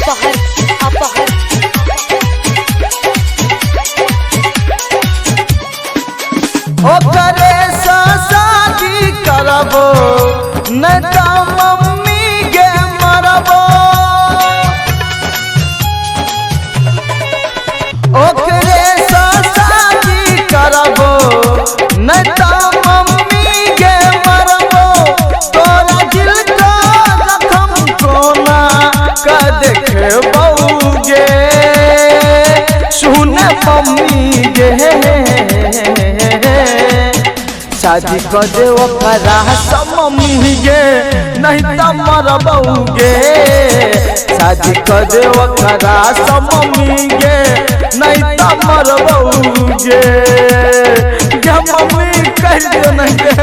अपहर अपहर ओकरे से शादी करबो न त मम्मी गे मरबो। ओकरे से शादी करबो न त मम्मी गे मरबो। तोरा दिल का जखम कोना का देखबौगे सुन मम्मी गे। शादी कर दे ओकरा से मम्मी गे नहीं त मरबौगे। शादी कर दे ओकरा से मम्मी गे नहीं त मरबौगे। क्या मम्मी कह दे नहीं गे।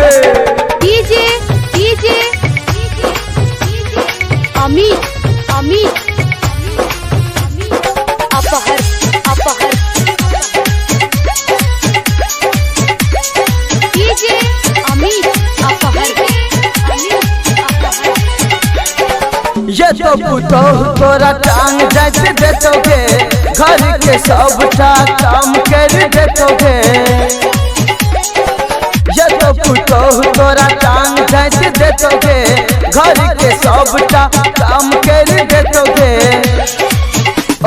डीजे डीजे अमित अमित अपहर अपहर डीजे अमित अपहर ये तो पुतोह तोरा टांग जाते देतोगे घर के सबटा काम कर देतोगे। ये तो पुतोह तोरा टांग जाते देतोगे घर के सबटा काम कर देतोगे।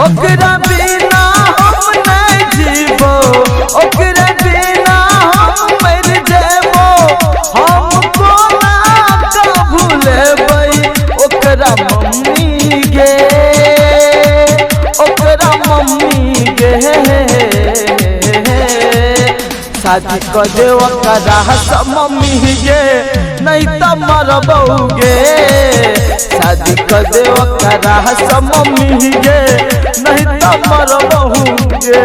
ओकरा बिना हम नहीं जीवो ओकरा बिना हम मर जेबो। हमको ना भूलेबै ओकरा मम्मी गे ओकरा मम्मी गे। शादी कर दे ओकरा से मम्मी गे नहीं त मरबौगे। शादी कर दे ओकरा से मम्मी गे नहीं त मरबौगे।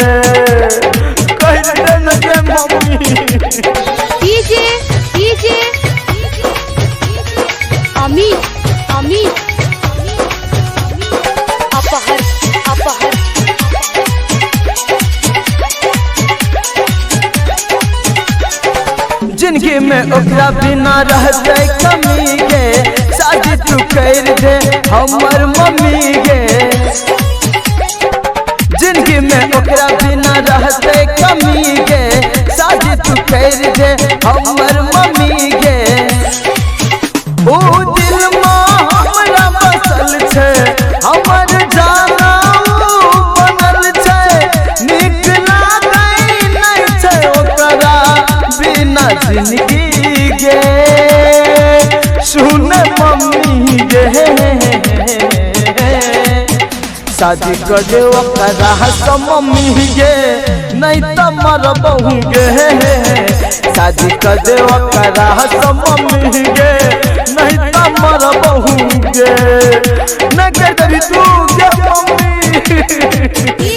कह दे न गे mummy. DJ DJ Amit Amit अपहर अपहर जिंदगी में ओकरा बिना रहते कमी गे। शादी तू कर दे हमर मम्मी गे। जिंदगी में ओकरा बिना रहते कमी गे। शादी तू कर दे हमर मम्मी गे। ओ दिल में हमरा बसल छे हमर जाना बनल छे। निक लागै नहीं छे ओकरा बिना जिंदगी गे सुन मम्मी गे। शादी कर दे ओकरा से मम्मी गे नहीं त मरबौगे। शादी कर दे ओकरा से मम्मी गे नहीं त मरबौगे। न कर दे तू गे मम्मी।